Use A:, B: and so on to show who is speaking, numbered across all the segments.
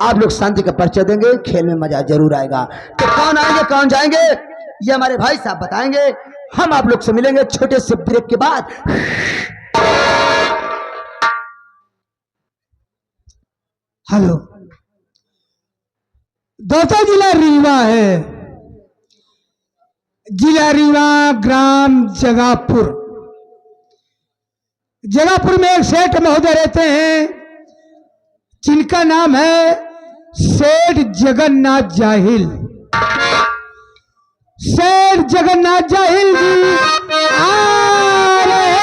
A: आप लोग शांति का परिचय देंगे, खेल में मजा जरूर आएगा। तो कौन आएंगे कौन जाएंगे ये हमारे भाई साहब बताएंगे। हम आप लोग से मिलेंगे छोटे से ब्रेक के बाद।
B: हेलो, दौसा जिला रीवा है। जिला रीवा, ग्राम जगापुर। जगापुर में एक सेठ महोदय रहते हैं जिनका नाम है सेठ जगन्नाथ जाहिल। सेठ जगन्नाथ जाहिल जी आ रहे हैं।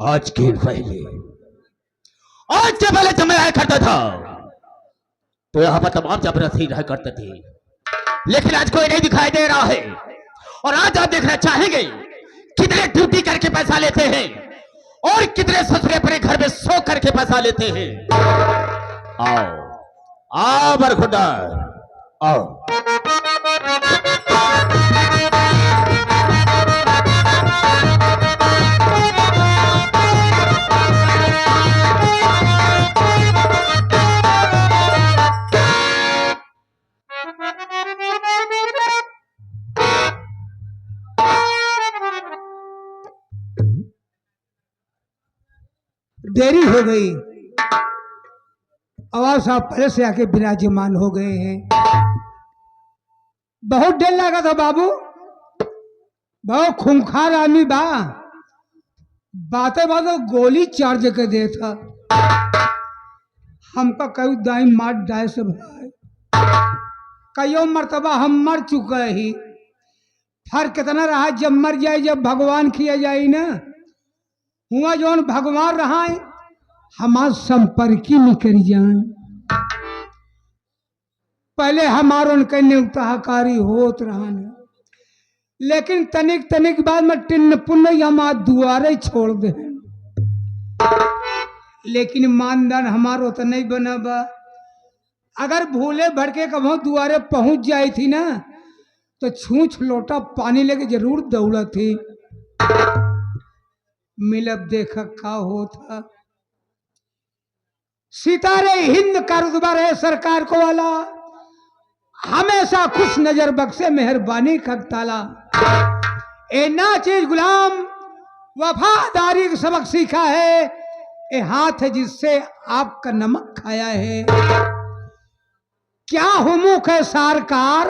C: आज के पहले जब मैं आया करता था तो यहाँ पर तमाम जबरदस्ती रहा करते थे, लेकिन आज कोई नहीं दिखाई दे रहा है। और आज आप देखना चाहेंगे कितने ड्यूटी करके पैसा लेते हैं और कितने ससुरे अपने घर में सो करके पैसा लेते हैं। आओ आओ बरखुरदार आओ।
B: देरी हो गई। आवाज साहब पहले से आके विराजमान हो गए हैं। बहुत देर लगा था बाबू, बहुत खूंखार आदमी बा। बातें बातें गोली चार्ज कर दे था। हमका कई दाई मार डाय से भाई, कईयों मर्तबा हम मर चुके ही। फर्क कितना रहा जब मर जाए, जब भगवान किया जाए ना हुआ जौन भगवान रहा है हमार संपर्की निकल जाए। पहले हमारो उनके न्यूताकारी होत रहा न, लेकिन तनिक तनिक बाद में टिन्न पुण्य हमार दुआरे छोड़ दे। लेकिन मानदान हमारो तो नहीं बना बा। अगर भूले भड़के कभी दुआरे पहुंच जाई थी ना तो छूछ लोटा पानी लेके जरूर दौड़ा थी। मिलब देखा का होता। सितारे हिंद का रुतबा रहे सरकार को वाला, हमेशा खुश नजर बख्शे मेहरबानी का ताला। ए ना चीज गुलाम वफादारी का सबक सीखा है। ए हाथ है जिससे आपका नमक खाया है। क्या हुमुख है सरकार।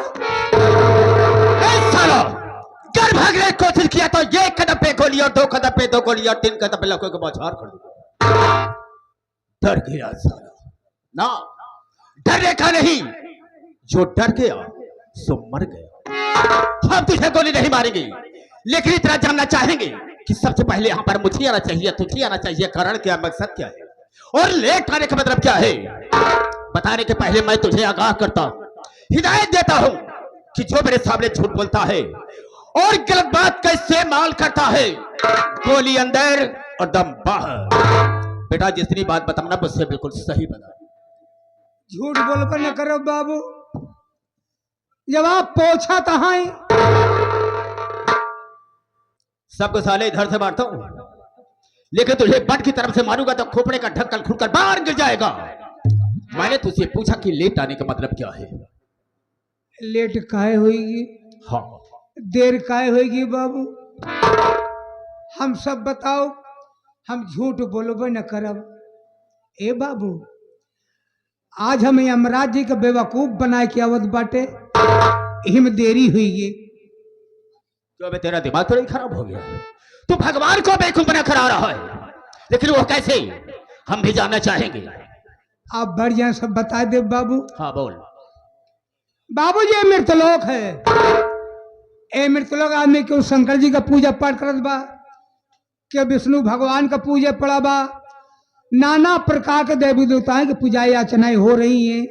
C: घर भागने की कोशिश किया तो एक कदम पे गोली और 2 कदम पे 2 गोली और 3 कदम पे लड़कों को बौछार कर दूंगा। डर गया साला ना, डरने का नहीं, जो डर गया सो मर गया। हम तुझे गोली नहीं मारेंगे, लेकिन इतना जानना चाहेंगे कि सबसे पहले यहाँ पर मुझे आना चाहिए, तुझे आना चाहिए। कारण क्या, मकसद क्या है और लेट आने का मतलब क्या है, बताने के पहले मैं तुझे आगाह करता हूँ, हिदायत देता हूँ कि जो मेरे सामने झूठ बोलता है और गलत बात का इस्तेमाल करता है, गोली अंदर और दम बाहर। बेटा जितनी बात बताना मुझसे बिल्कुल सही बता।
B: झूठ बोल पर न करो बाबू, जब आप पोछा तहा
C: सबको साले इधर से मारता हूं, लेकिन तुझे बट की तरफ से मारूंगा तो खोपड़े का ढक्कन खुलकर बाहर गिर जाएगा। मैंने तुझसे पूछा कि लेट आने का मतलब क्या है।
B: लेट काहे होगी,
C: हाँ
B: देर काहे होगी बाबू, हम सब बताओ। हम झूठ बोलबे न करब। ए बाबू, आज हम यमराज जी के बेवकूफ बनाए के आवत बाटे, यही में देरी हुई है।
C: क्यों बे, तेरा दिमाग तो नहीं खराब हो गया? तू भगवान को बेवकूफ बना कर आ रहा है, लेकिन वो कैसे, हम भी जानना चाहेंगे।
B: आप बढ़ जाए, सब बता दे बाबू।
C: हाँ बोल।
B: बाबू जी मृतलोक है, ए मृतलोक आदमी क्यों शंकर जी का पूजा पाठ करत बा, क्यों विष्णु भगवान का पूजा पड़ा बा, नाना प्रकार के देवी देवताओं की पूजाएं अर्चनाएं हो रही हैं।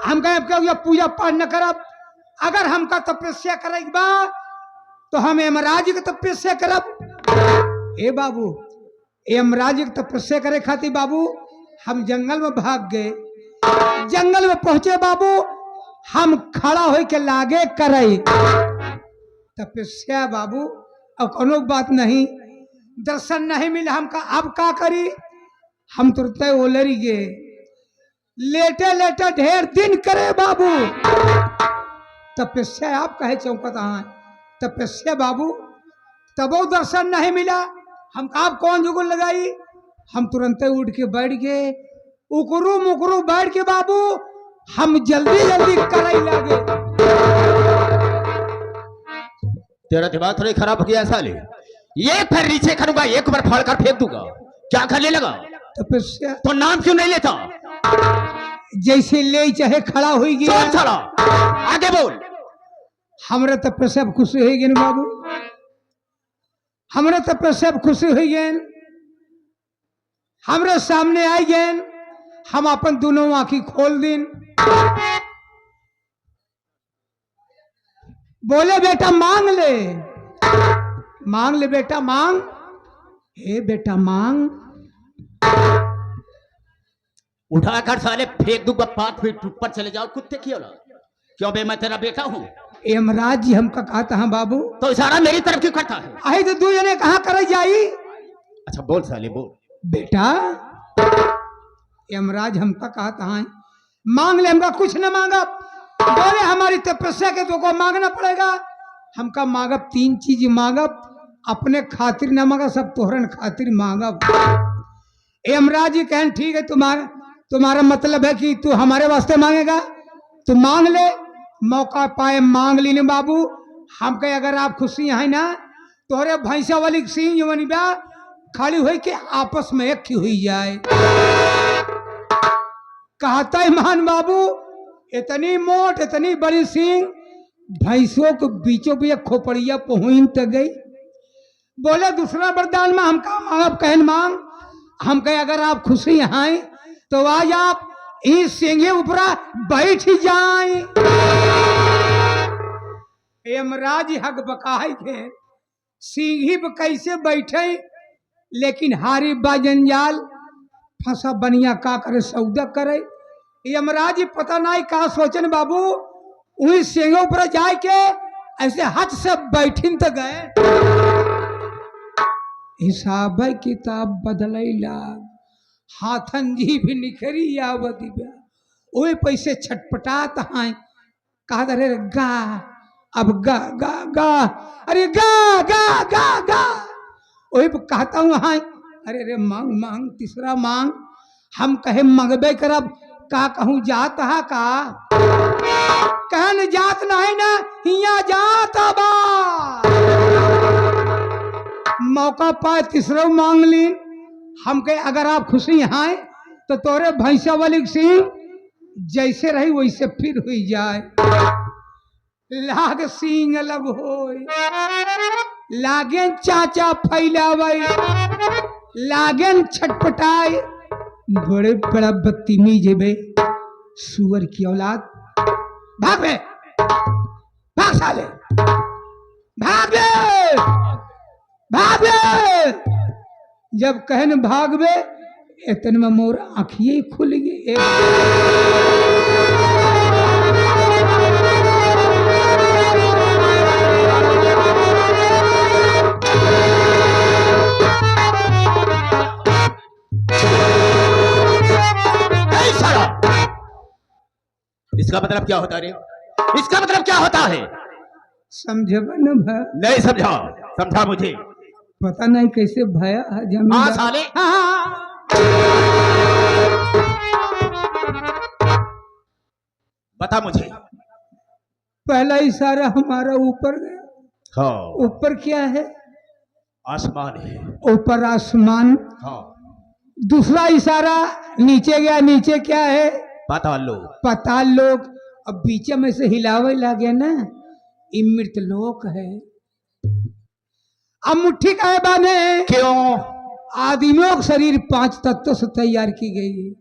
B: हम कहें पूजा पाठ न करब, अगर हमका तपस्या करेगी बा तो हम यमराज की तपस्या करब। ए बाबू, यमराज की तपस्या करे खातिर बाबू हम जंगल में भाग गए, जंगल में पहुंचे बाबू, हम खड़ा हो के लागे करे तपस्या बाबू, और कोनो बात नहीं, दर्शन नहीं मिला हमका, अब का करी, हम तुरंत ओलरी गए, लेटे लेटे ढेर दिन करे बाबू तपस्या। आप कहे चौकत तपस्या बाबू, तबो दर्शन नहीं मिला, हम आप कौन जुगल लगाई, हम तुरंत उठ के बैठ गए, उकरू मुकरू बैठ के बाबू हम जल्दी जल्दी करे लगे।
C: तेरा दिमाग थोड़ी खराब हो गया साले, ये फिर नीचे करूंगा, एक बार फाड़ कर फेंक दूंगा, क्या करने लगा?
B: तपस्या
C: तो नाम क्यों नहीं लेता?
B: जैसे ले चाहे खड़ा हो गया।
C: चल चला, आगे बोल।
B: हमरा तपस्या खुशी हो गई बाबू, हमरा तपस्या खुशी हो गए, हमरे सामने आई गए, हम अपन दोनों आंखी खोल दिन, बोले बेटा मांग ले, मांग ले बेटा मांग, हे बेटा मांग।
C: उठाकर साले फेंक दूंगा 5 फीट ऊपर चले जाओ, कुत्ते की औलाद। क्यों बे, मैं तेरा बेटा हूँ।
B: यमराज जी हमका कहता है बाबू,
C: तो इशारा मेरी तरफ क्यों करता है?
B: आई तो 2 जने कहाँ कर जाई।
C: अच्छा बोल साले बोल।
B: बेटा यमराज हमका कहता है मांग ले, हमका कुछ न मांगा, बोले हमारी तपस्या के तो को मांगना पड़ेगा, हमका मांगब 3 चीज मांगब, अपने खातिर न मांगा, सब तोहरन खातिर मांगब। यमराज जी कहें ठीक है, तुम्हारा मतलब है कि तू हमारे वास्ते मांगेगा, तो मांग ले, मौका पाए मांग ली न बाबू। हम कहे अगर आप खुशी हैं ना, तोहरे भैंसा वाली सींग जवनी बा खड़ी हुई के आपस में एक हुई जाए। कहता है मान बाबू, इतनी मोट इतनी बड़ी सींग भैंसों के बीचों भी एक खोपड़िया पहुंच तक गई। बोले दूसरा वरदान में हमका मांगब, कहन मांग। हम कहे अगर आप खुशी हैं तो आज आप इस सिंगे ऊपरा बैठ जाए। यमराज हक बकाई थे, सिंही पे कैसे बैठे, लेकिन हारी बाजंजाल फंसा बनिया का करे सौदा करे। यमराज पता नहीं का सोचन बाबू, वही सिंगे ऊपर जाए के ऐसे हथ से बैठिन तो गए। हिसाब किताब बदलैला, हाथन जी भी निखरी आवती बा, ओए पैसे छटपटात हैं, कहा अरे गा, अब गा गा गा, अरे गा गा गा गा, वही कहता हूँ हाँ, अरे अरे मांग मांग, तीसरा मांग। हम कहे मंगबे करब, का कहूँ जात हा का, कहन जात नहीं ना, हिया जात बा। मौका पाए तीसरा मांग ली। हम कहे अगर आप खुशी हैं तो तोरे भैंसा वाली सिंह जैसे रही वैसे फिर हुई जाए। लाग सिंह अलग हो, लागेन चाचा फैलावे, लागेन छटपटाए, बड़े बड़ा बदतमीज है बे, सुअर की औलाद। भाग बे, भाग साले, भाग बे, भाग बे। जब कहन भागवे इतने में मोर आँखिए खुल गई।
C: इसका मतलब क्या होता है रे? इसका मतलब क्या होता है?
B: समझबन
C: नहीं समझा, समझा मुझे।
B: पता नहीं कैसे भया है
C: हाँ
B: जमीन।
C: साले, बता मुझे।
B: पहला इशारा हमारा ऊपर गया।
C: हाँ,
B: ऊपर क्या है?
C: आसमान है।
B: ऊपर आसमान।
C: हाँ,
B: दूसरा इशारा नीचे गया। नीचे क्या है?
C: पाताल लोक।
B: पाताल लोक। अब बीच में से हिलावे लगे ना, ये मृतलोक है। अब मुट्ठी का है बाने,
C: क्यों?
B: आदिमों का शरीर 5 तत्वों से तैयार की गई है।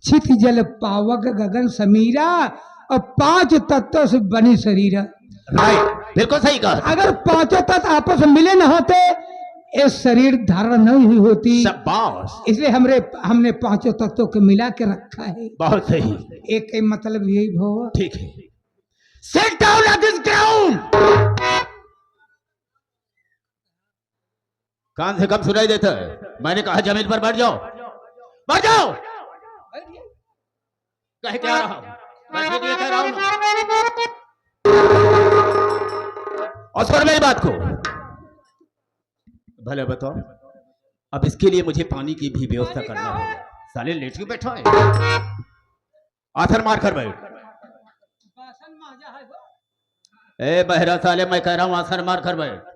B: छित जल पावक गगन समीरा, और 5 तत्वों से बनी शरीर है।
C: राइट, बिल्कुल सही कहा।
B: अगर 5 तत्व आपस में मिले न होते, ये शरीर धारण नहीं हुई होती।
C: शाबाश,
B: इसलिए हमने 5 तत्वों को मिला के रखा है।
C: बहुत सही।
B: एक के मतलब यही भव।
C: ठीक है, sit down at this ground. कान से कम सुनाई देता है। मैंने कहा जमीन पर बैठ जाओ, बैठ जाओ। कह क्या रहा हूं, बैठने के लिए कह रहा हूं ना। और सुन मेरी बात को, भले बताओ, अब इसके लिए मुझे पानी की भी व्यवस्था करना होगा। साले लेट क्यों बैठा है? आथर मार कर बैठ। ए बहरा साले, मैं कह रहा हूं आथर मार कर बैठ।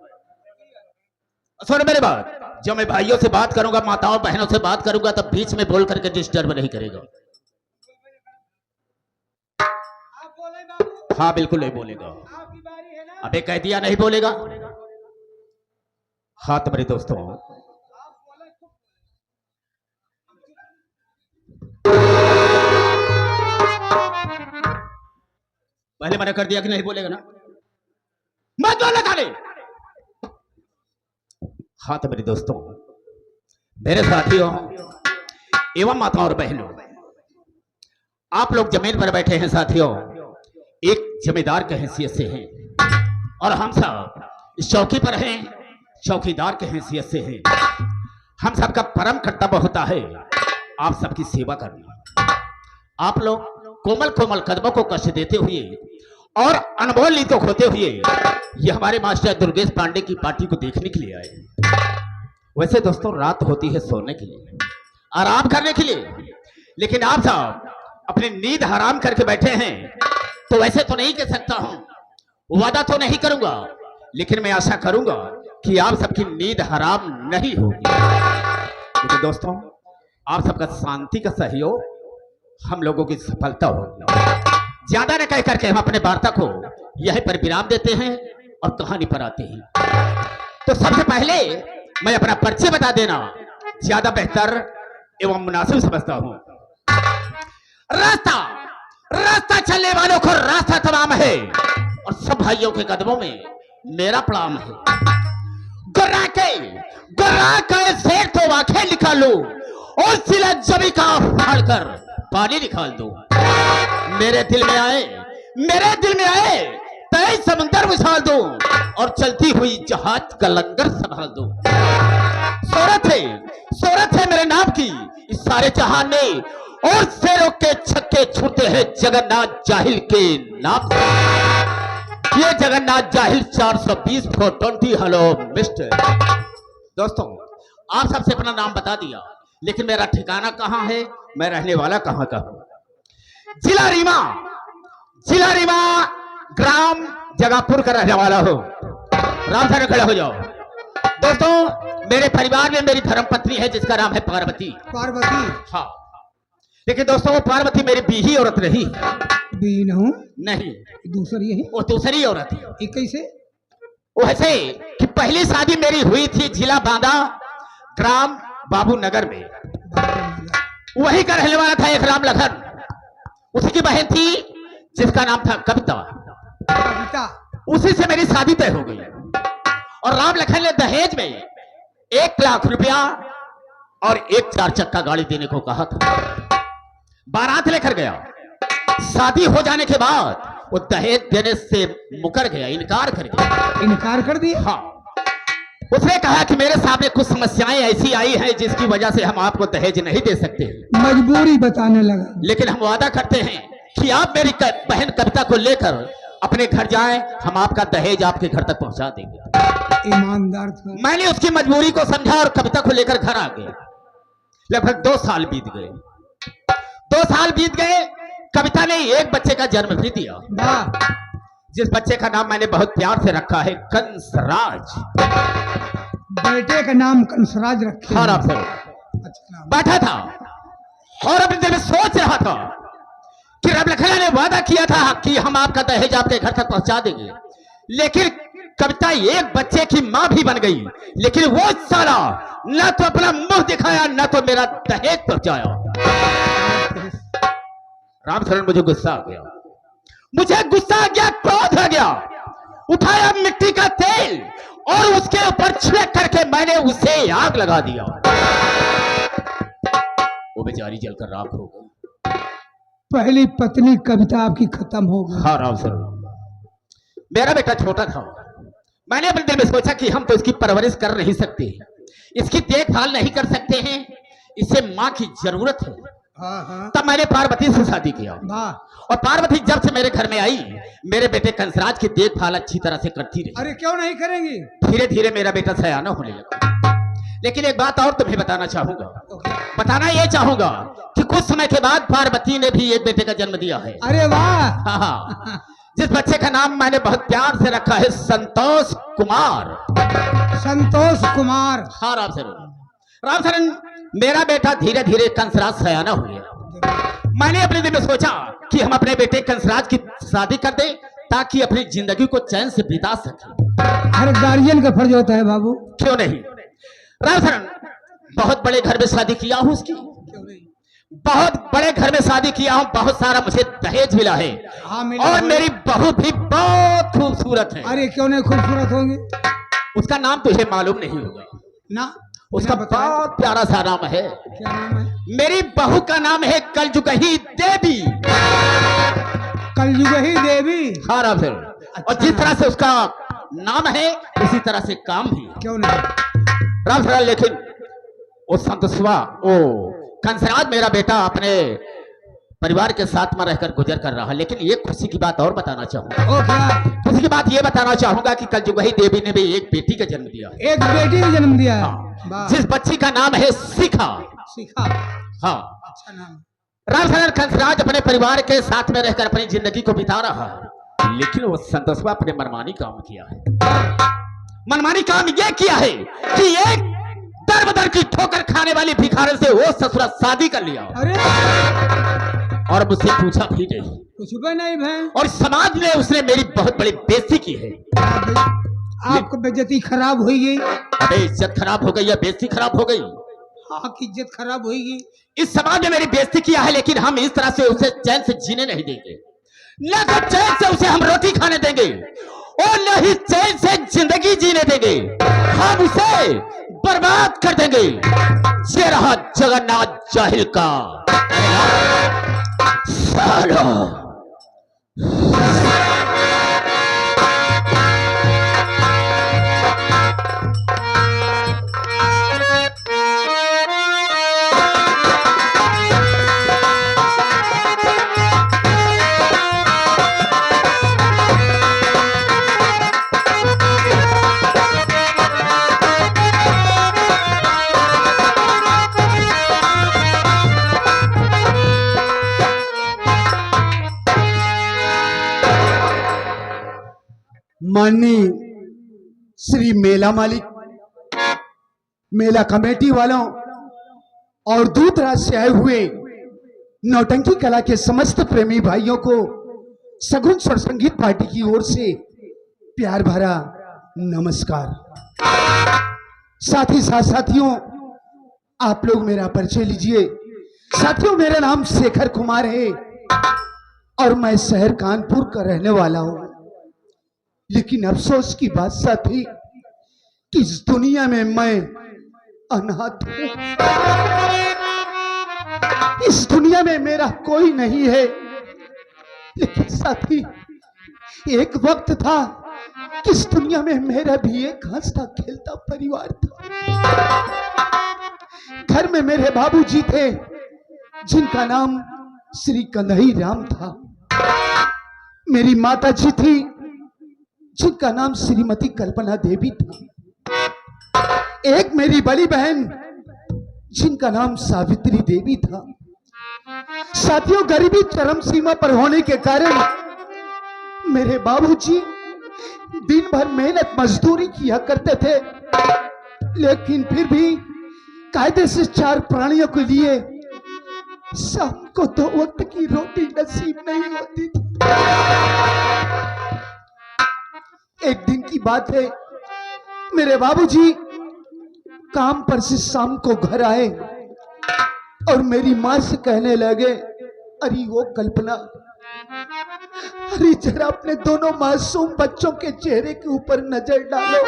C: सुन मेरी बात, जब मैं भाइयों से बात करूंगा, माताओं बहनों से बात करूंगा, तब बीच में बोल करके डिस्टर्ब नहीं करेगा। हाँ बिल्कुल नहीं बोलेगा। अबे कह दिया नहीं बोलेगा। हाँ तो मेरे दोस्तों, पहले मना कर दिया कि नहीं बोलेगा ना, मत बोलना साले। हाँ तो मेरे दोस्तों, मेरे साथियों एवं माताओं और बहनों, आप लोग जमीन पर बैठे हैं साथियों, एक जमींदार के हैसियत से हैं, और हम सब इस चौकी पर हैं, चौकीदार के हैसियत से हैं। हम सबका परम कर्तव्य होता है आप सबकी सेवा करना। आप लोग कोमल कोमल कदमों को कष्ट देते हुए और अनमोल नीति को खोते हुए ये हमारे मास्टर दुर्गेश पांडे की पार्टी को देखने के लिए आए। वैसे दोस्तों, रात होती है सोने के लिए, आराम करने के लिए, लेकिन आप सब अपनी नींद हराम करके बैठे हैं। तो वैसे तो नहीं कह सकता हूं, वादा तो नहीं करूंगा, लेकिन मैं आशा करूंगा कि आप सबकी नींद हराम नहीं होगी। लेकिन दोस्तों, आप सबका शांति का सहयोग हम लोगों की सफलता होगी। ज्यादा न कह करके हम अपने वार्ता को यहीं पर विराम देते हैं और कहानी पर आते हैं। तो सबसे पहले मैं अपना परिचय बता देना ज्यादा बेहतर एवं मुनासिब समझता हूं। रास्ता रास्ता चलने वालों को रास्ता तमाम है, और सब भाइयों के कदमों में मेरा प्रणाम है। गुर्रा के शेर तो आंखें निकालो और सिला जमी का फाड़ कर पानी निकाल दो। मेरे दिल में आए तय समुंदर उछाल दो और चलती हुई जहाज का लंगर संभाल दो। सोरत है मेरे नाम की इस सारे जहान में, और शेरों के छक्के छूटे हैं जगन्नाथ जाहिल के नाम से। ये जगन्नाथ जाहिल 420 420। Hello mister. दोस्तों, आप सबसे अपना नाम बता दिया, लेकिन मेरा ठिकाना कहाँ है, मैं रहने वाला कहाँ का हूं? जिला रीवा ग्राम जगापुर का रहने वाला हूं। राम सारे खड़े हो जाओ। दोस्तों, मेरे परिवार में मेरी धर्मपत्नी है जिसका नाम है पार्वती। हाँ, लेकिन दोस्तों वो पार्वती मेरी बीही औरत नहीं। नहीं,
B: दूसरी है।
C: वो दूसरी औरत है।
B: ये कैसे?
C: वैसे कि पहली शादी मेरी हुई थी जिला बांदा ग्राम बाबू नगर में। वही का रहने वाला था एक राम लखन, उसी की बहन थी जिसका नाम था कविता। उसी से मेरी शादी तय हो गई, और राम लखन ने दहेज में 1 लाख रुपया और 1 4 चक्का गाड़ी देने को कहा था। बारात लेकर गया। शादी हो जाने के बाद वो दहेज देने से मुकर गया, इनकार कर दिया। हाँ, उसने कहा कि मेरे सामने कुछ समस्याएं ऐसी आई हैं जिसकी वजह से हम आपको दहेज नहीं दे सकते।
B: मजबूरी बताने लगा।
C: लेकिन हम वादा करते हैं कि आप मेरी बहन कविता को लेकर अपने घर जाएं, हम आपका दहेज आपके घर तक पहुंचा देंगे।
B: ईमानदार था।
C: मैंने उसकी मजबूरी को समझा और कविता को लेकर घर आ गया। लगभग 2 साल बीत गए। 2 साल बीत गए, कविता ने एक बच्चे का जन्म भी दिया,
B: वाह,
C: जिस बच्चे का नाम मैंने बहुत प्यार से रखा है कंसराज।
B: बेटे का नाम कंसराज रखे।
C: हाँ सर।
B: अच्छा नाम।
C: बैठा था और अपने दिल में सोच रहा था कि रब लखना ने वादा किया था कि हम आपका दहेज आपके घर तक पहुंचा देंगे, लेकिन कविता एक बच्चे की मां भी बन गई, लेकिन वो साला न तो अपना मुंह दिखाया न तो मेरा दहेज पहुंचाया। रामचरण, मुझे गुस्सा आ गया, क्रोध आ गया। उठाया मिट्टी का तेल और उसके ऊपर छिड़क करके मैंने उसे आग लगा दिया। वो बेचारी जलकर राख हो गई।
B: पहली पत्नी कविता आपकी खत्म हो गई।
C: हाँ राम सर, मेरा बेटा छोटा था। मैंने अपने दिल में सोचा कि हम तो इसकी परवरिश कर नहीं सकते, इसकी देखभाल नहीं कर सकते हैं, इसे माँ की जरूरत है।
B: हाँ।
C: तब मैंने पार्वती से शादी किया।
B: वाह।
C: और पार्वती जब से मेरे घर में आई, मेरे बेटे कंसराज की देखभाल अच्छी तरह से करती रही।
B: अरे क्यों नहीं करेंगी?
C: धीरे धीरे मेरा बेटा सयाना होने लगा। लेकिन एक बात और तुम्हें बताना चाहूंगा कि कुछ समय के बाद पार्वती ने भी एक बेटे का जन्म दिया है।
B: अरे वाह।
C: हाँ, जिस बच्चे का नाम मैंने बहुत प्यार से रखा है संतोष कुमार।
B: संतोष कुमार।
C: हाँ रामचरण, मेरा बेटा धीरे धीरे कंसराज सयाना हो गया। मैंने अपने दिल में सोचा कि हम अपने बेटे कंसराज की शादी कर दें ताकि अपनी जिंदगी को चैन से बिता सके।
B: हर गार्जियन का फर्ज होता है बाबू।
C: क्यों नहीं रामचरण, बहुत बड़े घर में शादी किया हूं उसकी, बहुत बड़े घर में शादी किया हूं, बहुत सारा मुझे दहेज मिला है।
B: हाँ, मिला
C: और
B: है।
C: मेरी बहू भी बहुत खूबसूरत है।
B: अरे क्यों नहीं खूबसूरत होंगी?
C: उसका नाम तुझे मालूम नहीं होगा
B: ना,
C: उसका बहुत प्यारा सा नाम है।
B: क्या नाम है?
C: मेरी बहू का नाम है कलजुगही देवी।
B: कलजुगही देवी।
C: हाँ रामचरण, और जिस तरह से उसका नाम है उसी तरह से काम भी।
B: क्यों नहीं?
C: रामचरण, लेकिन वो संतोषवा, वो कंसराज मेरा बेटा अपने परिवार के साथ में रहकर गुजर कर रहा है। लेकिन ये खुशी की बात और बताना चाहूंगा।
B: ओ क्या?
C: खुशी की बात ये बताना चाहूंगा कि कलजुगही देवी ने भी एक बेटी का जन्म दिया।
B: एक बेटी को जन्म दिया है।
C: हाँ,
B: वाह।
C: जिस बच्ची का नाम है शिखा।
B: शिखा।
C: हाँ
B: अच्छा नाम।
C: रामचरण, कंसराज अपने परिवार के साथ में रहकर अपनी जिंदगी को बिता रहा है, लेकिन वो संतोषवा अपने मनमानी काम किया है। मनमानी काम ये किया है कि एक दर बदर की ठोकर खाने वाली भिखारी से वो ससुरा शादी कर लिया।
B: अरे
C: और मुझसे पूछा भी नहीं,
B: कुछ भी नहीं भाई।
C: और समाज में उसने मेरी बहुत बड़ी बेइज्जती की है।
B: आपको बेइज्जती खराब हुई गई।
C: अबे इज्जत खराब हो गई या बेइज्जती खराब हो गई?
B: हाँ, की इज्जत खराब होगी।
C: इस समाज ने मेरी बेइज्जती किया है, लेकिन हम इस तरह से उसे चैन से जीने नहीं देंगे। न तो चैन से उसे हम रोटी खाने देंगे और न ही चैन से जिंदगी जीने देंगे। हम उसे बर्बाद कर देंगे। ये रहा जगन्नाथ जाहिल का सालो।
A: माननीय श्री मेला मालिक, मेला कमेटी वालों और दूर दराज से आए हुए नौटंकी कला के समस्त प्रेमी भाइयों को सगुन स्वर संगीत पार्टी की ओर से प्यार भरा नमस्कार। साथ ही साथ साथियों, आप लोग मेरा परिचय लीजिए। साथियों, मेरा नाम शेखर कुमार है और मैं शहर कानपुर का रहने वाला हूं। लेकिन अफसोस की बात साथी कि इस दुनिया में मैं अनाथ हूं। इस दुनिया में मेरा कोई नहीं है। लेकिन साथी, एक वक्त था कि इस दुनिया में मेरा भी एक हंसता खेलता परिवार था। घर में मेरे बाबूजी थे जिनका नाम श्री कन्हई राम था। मेरी माता जी थी जिनका नाम श्रीमती कल्पना देवी था। एक मेरी बड़ी बहन जिनका नाम सावित्री देवी था। साथियों, गरीबी चरम सीमा पर होने के कारण मेरे बाबूजी दिन भर मेहनत मजदूरी किया करते थे, लेकिन फिर भी कायदे से 4 प्राणियों के लिए शाम को 2 वक्त की रोटी नसीब नहीं होती थी। एक दिन की बात है, मेरे बाबूजी काम पर से शाम को घर आए और मेरी माँ से कहने लगे, अरे वो कल्पना, अरे जरा अपने दोनों मासूम बच्चों के चेहरे के ऊपर नजर डालो।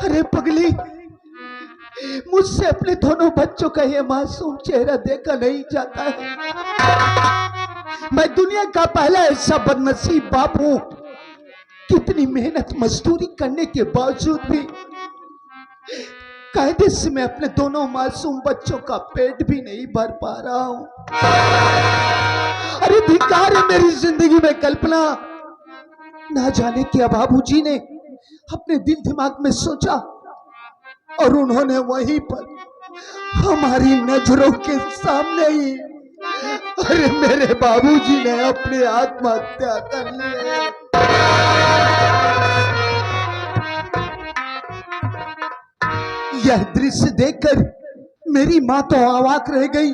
A: अरे पगली, मुझसे अपने दोनों बच्चों का ये मासूम चेहरा देखा नहीं जाता है। मैं दुनिया का पहला ऐसा बदनसीब बाप हूं, कितनी मेहनत मजदूरी करने के बावजूद भी कायदे से मैं अपने दोनों मासूम बच्चों का पेट भी नहीं भर पा रहा हूं। अरे धिक्कार है मेरी जिंदगी में कल्पना। ना जाने क्या बाबूजी ने अपने दिल दिमाग में सोचा और उन्होंने वहीं पर हमारी नजरों के सामने ही, अरे मेरे बाबूजी ने अपनी आत्महत्या कर ली। यह दृश्य देखकर मेरी मां तो अवाक रह गई,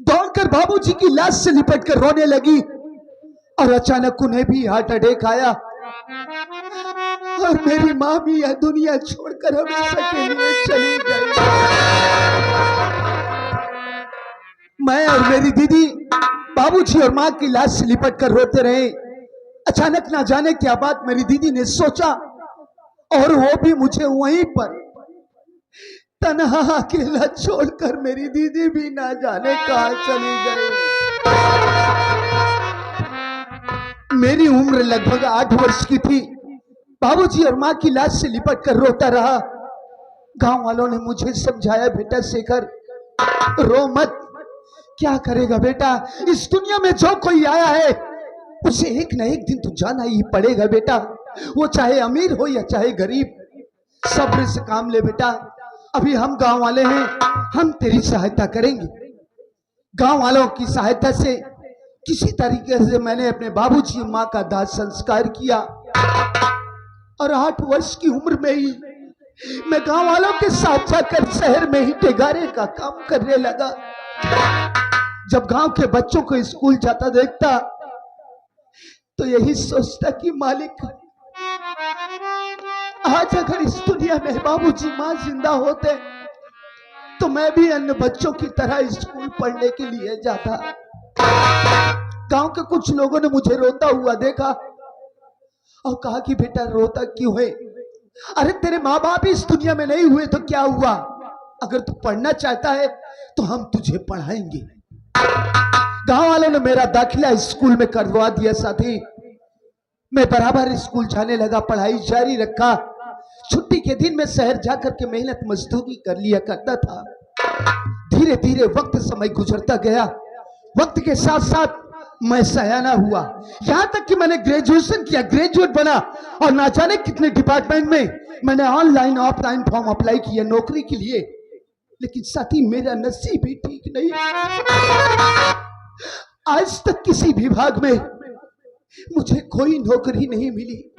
A: दौड़कर बाबूजी की लाश से लिपटकर रोने लगी और अचानक उन्हें भी हार्ट अटैक आया और मेरी मां भी यह दुनिया छोड़कर हमेशा के लिए चली गई। मैं और मेरी दीदी बाबूजी और मां की लाश से लिपटकर रोते रहे। अचानक ना जाने क्या बात मेरी दीदी ने सोचा और वो भी मुझे वहीं पर तन्हा अकेला छोड़कर मेरी दीदी भी ना जाने कहां चली गई। मेरी उम्र लगभग 8 वर्ष की थी। बाबूजी और मां की लाश से लिपट कर रोता रहा। गांव वालों ने मुझे समझाया, बेटा शेखर रो मत, क्या करेगा बेटा, इस दुनिया में जो कोई आया है उसे एक ना एक दिन तो जाना ही पड़ेगा बेटा, वो चाहे अमीर हो या चाहे गरीब, सब्र से काम ले बेटा। अभी हम गांव वाले हैं, हम तेरी सहायता करेंगे। गांव वालों की सहायता से किसी तरीके से मैंने अपने बाबूजी मां का दाह संस्कार किया और 8 वर्ष की उम्र में ही मैं गांव वालों के साथ जाकर शहर में ही टेगारे का काम करने लगा। जब गांव के बच्चों को स्कूल जाता देखता तो यही सोचता कि मालिक, आज अगर इस दुनिया में बाबूजी मां जिंदा होते तो मैं भी अन्य बच्चों की तरह स्कूल पढ़ने के लिए जाता। गांव के कुछ लोगों ने मुझे रोता हुआ देखा और कहा कि बेटा रोता क्यों है, अरे तेरे माँ बाप इस दुनिया में नहीं हुए तो क्या हुआ, अगर तू पढ़ना चाहता है तो हम तुझे पढ़ाएंगे। गांव वालों ने मेरा दाखिला स्कूल में करवा दिया। साथी, मैं बराबर स्कूल जाने लगा, पढ़ाई जारी रखा। छुट्टी के दिन में शहर जाकर के मेहनत मजदूरी कर लिया करता था। धीरे धीरे वक्त समय गुजरता गया। वक्त के साथ साथ मैं सयाना हुआ, यहां तक कि मैंने ग्रेजुएशन किया, ग्रेजुएट बना और ना जाने कितने डिपार्टमेंट में मैंने ऑनलाइन ऑफलाइन फॉर्म अप्लाई किया नौकरी के लिए। लेकिन साथी, मेरा नसीब ही ठीक नहीं। आज तक किसी विभाग में मुझे कोई नौकरी नहीं मिली।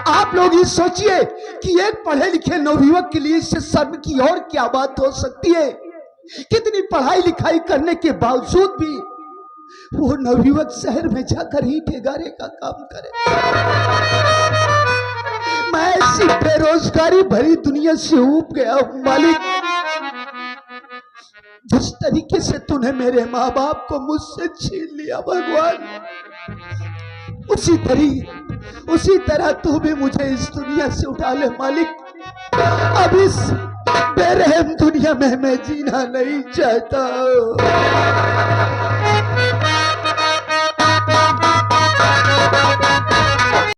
A: आप लोग ये सोचिए कि एक पढ़े लिखे नवयुवक के लिए इससे शर्म की और क्या बात हो सकती है। कितनी पढ़ाई लिखाई करने के बावजूद भी वो नवयुवक शहर में जाकर ही ठेगारे का काम करे। मैं ऐसी बेरोजगारी भरी दुनिया से ऊब गया हूं मालिक। जिस तरीके से तूने मेरे माँ बाप को मुझसे छीन लिया भगवान, उसी तरह तू भी मुझे इस दुनिया से उठा ले मालिक। अब इस बेरहम दुनिया में मैं जीना नहीं चाहता।